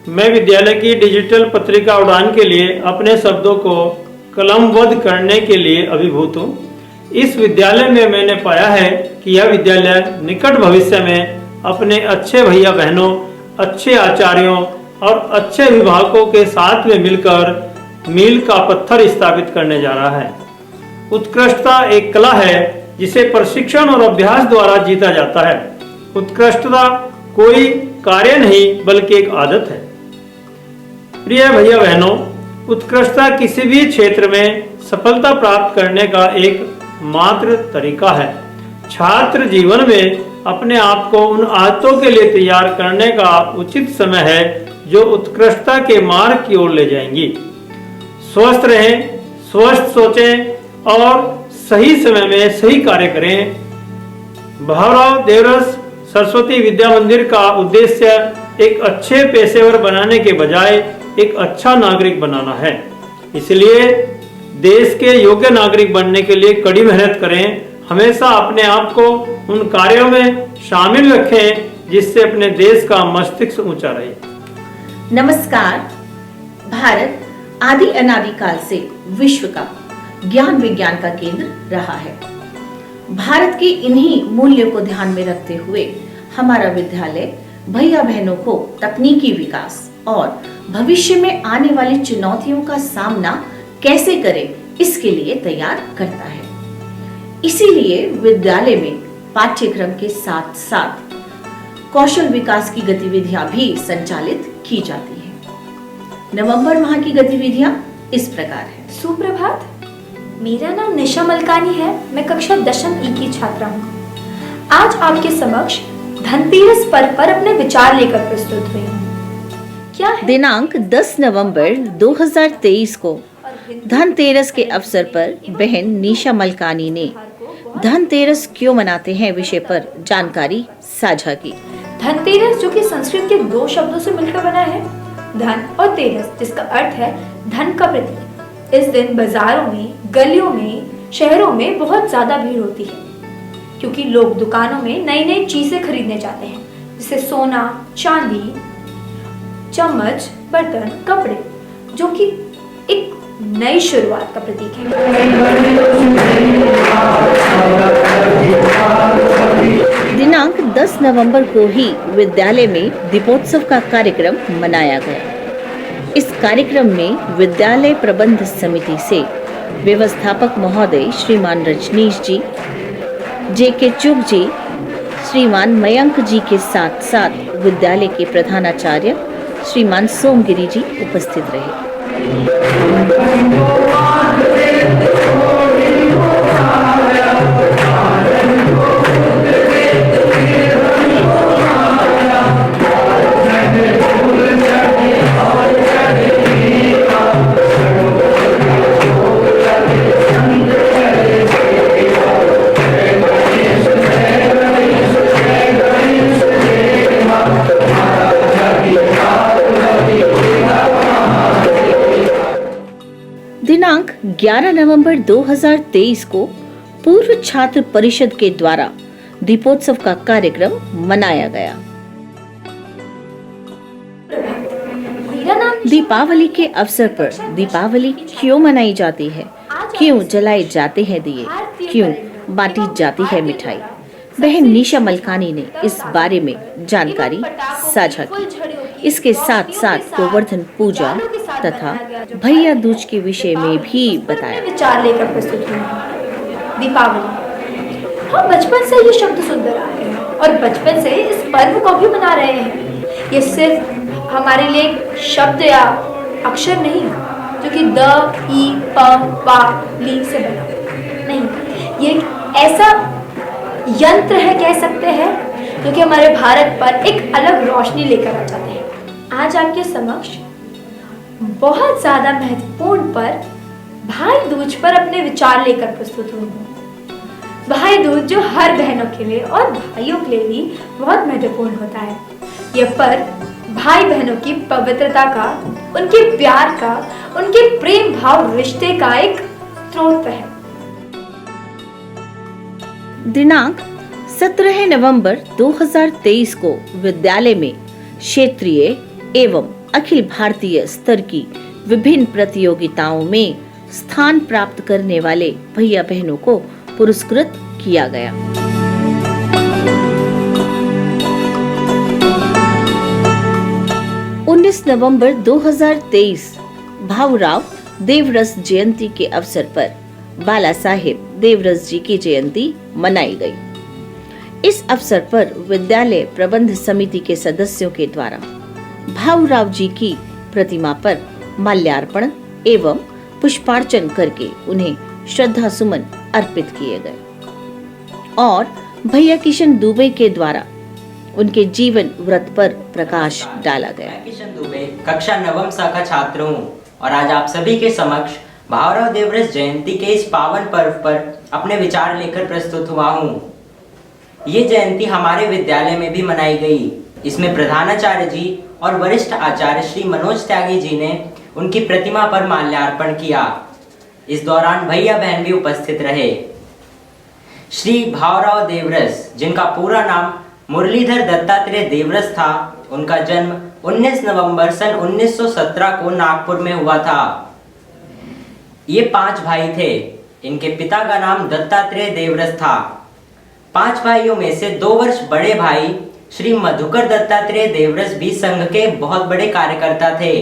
मैं विद्यालय की डिजिटल पत्रिका उड़ान के लिए अपने शब्दों को कलमबद्ध करने के लिए अभिभूत हूँ। इस विद्यालय में मैंने पाया है कि यह विद्यालय निकट भविष्य में अपने अच्छे भैया बहनों, अच्छे आचार्यों और अच्छे अभिभावकों के साथ में मिलकर मील का पत्थर स्थापित करने जा रहा है। उत्कृष्टता एक कला है जिसे प्रशिक्षण और अभ्यास द्वारा जीता जाता है। उत्कृष्टता कोई कार्य नहीं बल्कि एक आदत है। प्रिय भैया बहनों, उत्कृष्टता किसी भी क्षेत्र में सफलता प्राप्त करने का एक मात्र तरीका है। छात्र जीवन में अपने आप को उन आदतों के लिए तैयार करने का उचित समय है जो उत्कृष्टता के मार्ग की ओर ले जाएंगी। स्वस्थ रहें, स्वस्थ सोचें और सही समय में सही कार्य करें। भावराव देवरस सरस्वती विद्या मंदिर का उद्देश्य एक अच्छे पेशेवर बनाने के बजाय एक अच्छा नागरिक बनाना है। इसलिए देश के योग्य नागरिक बनने के लिए कड़ी मेहनत करें। हमेशा अपने आप को उन कार्यों में शामिल रखें जिससे अपने देश का मस्तिष्क ऊंचा रहे। नमस्कार। भारत आदि अनादि काल से विश्व का ज्ञान विज्ञान का केंद्र रहा है। भारत के इन्हीं मूल्यों को ध्यान में रखते हुए हमारा विद्यालय भैया बहनों को तकनीकी विकास और भविष्य में आने वाली चुनौतियों का सामना कैसे करें इसके लिए तैयार करता है। इसीलिए विद्यालय में पाठ्यक्रम के साथ साथ कौशल विकास की गतिविधियां भी संचालित की जाती है। नवंबर माह की गतिविधियां इस प्रकार है। सुप्रभात, मेरा नाम निशा मलकानी है। मैं कक्षा 10वीं ई की छात्रा हूँ। आज आपके समक्ष धनतेरस पर्व पर अपने विचार लेकर प्रस्तुत हुई हूँ। क्या है? दिनांक 10 नवंबर 2023 को धनतेरस के अवसर पर बहन निशा मलकानी ने धनतेरस क्यों मनाते हैं विषय पर जानकारी साझा की। धनतेरस जो कि संस्कृत के 2 शब्दों से मिलकर बना है, धन और तेरस, जिसका अर्थ है धन का प्रतीक। इस दिन बाजारों में, गलियों में, शहरों में बहुत ज्यादा भीड़ होती है क्योंकि लोग दुकानों में नई नई चीजें खरीदने जाते हैं, जैसे सोना, चांदी, चम्मच, बर्तन, कपड़े, जो कि एक नई शुरुआत का प्रतीक है। दिनांक 10 नवंबर को ही विद्यालय में दीपोत्सव का कार्यक्रम मनाया गया। इस कार्यक्रम में विद्यालय प्रबंध समिति से व्यवस्थापक महोदय श्रीमान रजनीश जी, जे.के. चुग जी, श्रीमान मयंक जी के साथ साथ विद्यालय के प्रधानाचार्य श्रीमान सोमगिरी जी उपस्थित रहे। दिनांक 11 नवंबर 2023 को पूर्व छात्र परिषद के द्वारा दीपोत्सव का कार्यक्रम मनाया गया। दीपावली के अवसर पर दीपावली क्यों मनाई जाती है, क्यों जलाए जाते हैं दिए, क्यों बांटी जाती है मिठाई, बहन निशा मलकानी ने इस बारे में जानकारी साझा की। इसके साथ साथ गोवर्धन पूजा तथा भैया दूज के विषय में भी बताया। विचार लेकर प्रस्तुत हुई। दीपावली, हम बचपन से ये शब्द सुनते आ रहे हैं और बचपन से इस पर्व को भी मना रहे हैं। ये सिर्फ हमारे लिए एक शब्द या अक्षर नहीं जो कि द, ई, प, पा, ली से बना नहीं, ये एक ऐसा यंत्र है कह सकते हैं जो कि हमारे भारत पर एक अलग रोशनी लेकर आ जाते हैं। आज आपके समक्ष बहुत ज्यादा महत्वपूर्ण पर भाई दूज पर अपने विचार लेकर प्रस्तुत हुई हूँ। भाई दूज जो हर बहनों के लिए और भाइयों के लिए भी बहुत महत्वपूर्ण होता है। यह पर्व भाई बहनों की पवित्रता का, उनके प्यार का, उनके प्रेम भाव रिश्ते का एक स्रोत है। दिनांक 17 नवंबर 2023 को विद्यालय में क्षेत्रीय एवं अखिल भारतीय स्तर की विभिन्न प्रतियोगिताओं में स्थान प्राप्त करने वाले भैया बहनों को पुरस्कृत किया गया। नवंबर 2023 भाऊराव देवरस जयंती के अवसर पर बाला साहेब देवरस जी की जयंती मनाई गई। इस अवसर पर विद्यालय प्रबंध समिति के सदस्यों के द्वारा भाऊराव जी की प्रतिमा पर माल्यार्पण एवं पुष्पार्चन करके उन्हें श्रद्धा सुमन अर्पित किए गए और भैया किशन दुबे के द्वारा उनके जीवन व्रत पर प्रकाश डाला गया। मैं किशन दुबे कक्षा 9वीं सा का छात्र हूँ और आज आप सभी के समक्ष भाऊराव देवरस जयंती के इस पावन पर्व पर अपने विचार लेकर प्रस्तुत हुआ हूँ। ये जयंती हमारे विद्यालय में भी मनाई गई। इसमें प्रधानाचार्य जी और वरिष्ठ आचार्य श्री मनोज त्यागी जी ने उनकी प्रतिमा पर माल्यार्पण किया। इस दौरान भैया बहन भी उपस्थित रहे। श्री भाऊराव देवरस, जिनका पूरा नाम मुरलीधर दत्तात्रेय देवरस था, उनका जन्म 19 नवंबर सन 1917 को नागपुर में हुआ था। ये 5 भाई थे। इनके पिता का नाम दत्तात्रेय देवरस था। 5 भाइयों में से 2 वर्ष बड़े भाई श्री मधुकर दत्तात्रेय देवरस भी संघ के बहुत बड़े कार्यकर्ता थे।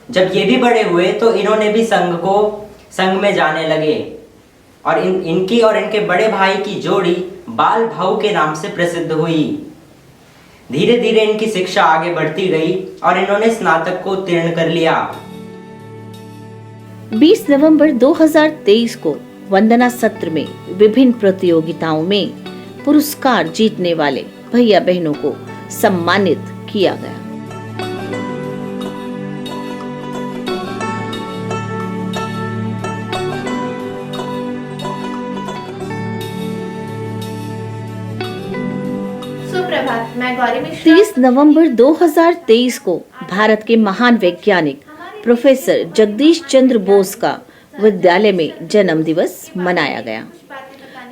जब ये भी बड़े हुए तो इन्होंने भी संघ में जाने लगे और इनकी और इनके बड़े भाई की जोड़ी बाल भाऊ के नाम से प्रसिद्ध हुई। धीरे धीरे इनकी शिक्षा आगे बढ़ती गई और इन्होंने स्नातक को उत्तीर्ण कर लिया। 20 नवंबर 2023 को वंदना सत्र में विभिन्न प्रतियोगिताओं में पुरस्कार जीतने वाले भैया बहनों को सम्मानित किया गया। मैं गौरी मिश्रा। 30 नवंबर 2023 को भारत के महान वैज्ञानिक प्रोफेसर जगदीश चंद्र बोस का विद्यालय में जन्म दिवस मनाया गया।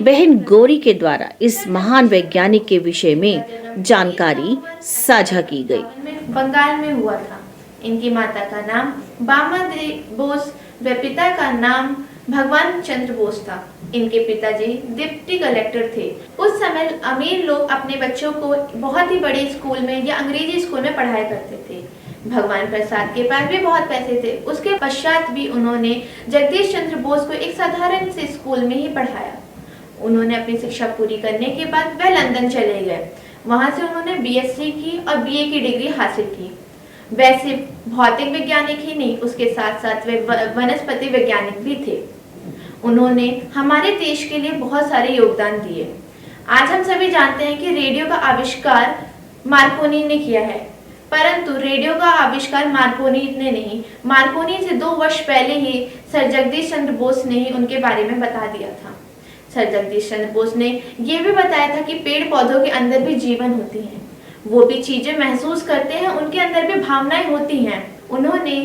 बहन गौरी के द्वारा इस महान वैज्ञानिक के विषय में जानकारी साझा की गई। बंगाल में हुआ था। इनकी माता का नाम बामा बोस व पिता का नाम भगवान चंद्र बोस था। इनके पिताजी डिप्टी कलेक्टर थे। उस समय अमीर लोग अपने बच्चों को बहुत ही बड़े स्कूल में या अंग्रेजी स्कूल में पढ़ाया करते थे। भगवान प्रसाद के पास भी बहुत पैसे थे। उसके पश्चात भी उन्होंने जगदीश चंद्र बोस को एक साधारण से स्कूल में ही पढ़ाया। उन्होंने अपनी शिक्षा पूरी करने के बाद वह लंदन चले गए। वहां से उन्होंने बीएससी की और बीए की डिग्री हासिल की। वैसे भौतिक वैज्ञानिक ही नहीं, उसके साथ साथ वे वनस्पति वैज्ञानिक भी थे। उन्होंने हमारे देश के लिए बहुत सारे योगदान दिए। आज हम सभी जानते हैं कि रेडियो का आविष्कार मार्कोनी ने किया है, परंतु रेडियो का आविष्कार मार्कोनी ने नहीं, मार्कोनी से 2 वर्ष पहले ही सर जगदीश चंद्र बोस ने ही उनके बारे में बता दिया था। सर जगदीश चंद्र बोस ने यह भी बताया था कि पेड़ पौधों के अंदर भी जीवन होती है, वो भी चीजें महसूस करते हैं, उनके अंदर भी भावनाएं होती हैं। उन्होंने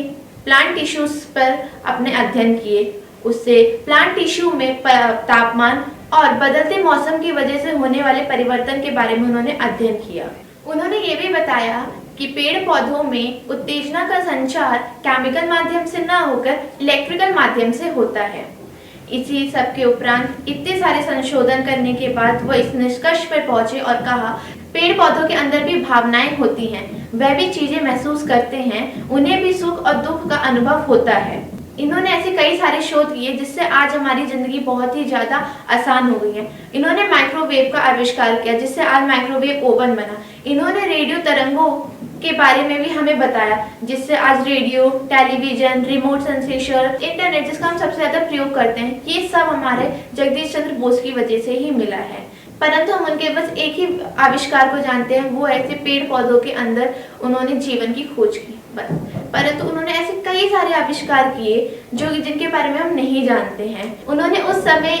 प्लांट टिश्यूज पर अपने अध्ययन किए। उससे प्लांट टिश्यू में तापमान और बदलते मौसम की वजह से होने वाले परिवर्तन के बारे में उन्होंने अध्ययन किया। उन्होंने ये भी बताया कि पेड़ पौधों में उत्तेजना का संचार केमिकल माध्यम से ना होकर इलेक्ट्रिकल माध्यम से होता है। इसी सब के उपरांत इतने सारे संशोधन करने के बाद वो इस निष्कर्ष पर पहुंचे और कहा पेड़ पौधों के अंदर भी भावनाएं होती हैं, वह भी चीजें महसूस करते हैं, उन्हें भी सुख और दुख का अनुभव होता है। इन्होंने ऐसे कई सारे शोध किए जिससे आज हमारी जिंदगी बहुत ही ज्यादा आसान हो गई है। इन्होंने माइक्रोवेव का आविष्कार किया जिससे आज माइक्रोवेव ओवन बना। इन्होंने रेडियो तरंगों के बारे में भी हमें बताया जिससे आज radio, television, remote sensation, internet जिसका हम सबसे ज्यादा प्रयोग करते हैं, ये सब हमारे जगदीश चंद्र बोस की वजह से ही मिला है। परंतु हम उनके बस एक ही आविष्कार को जानते हैं, वो ऐसे पेड़ पौधों के अंदर उन्होंने जीवन की खोज की बस। परंतु उन्होंने ऐसे कई सारे आविष्कार किए जो जिनके बारे में हम नहीं जानते हैं। उन्होंने उस समय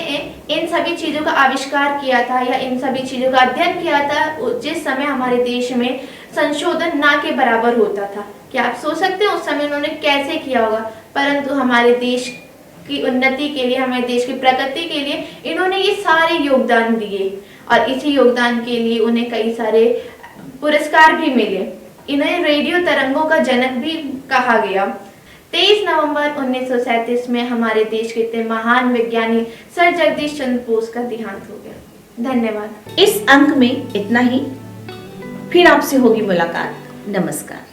इन सभी चीजों का आविष्कार किया था या इन सभी चीजों का अध्ययन किया था जिस समय हमारे देश में संशोधन ना के बराबर होता था। क्या आप सोच सकते हैं उस समय उन्होंने कैसे किया होगा? परंतु हमारे देश की उन्नति के लिए, हमारे देश की प्रगति के लिए इन्होंने ये सारे योगदान दिए और इसी योगदान के लिए उन्हें कई सारे पुरस्कार भी मिले। इन्हें रेडियो तरंगों का जनक भी कहा गया। 23 नवंबर 1937 में हमारे देश के इतने महान विज्ञानी सर जगदीश चंद्र बोस का देहांत हो गया। धन्यवाद। इस अंक में इतना ही, फिर आपसे होगी मुलाकात। नमस्कार।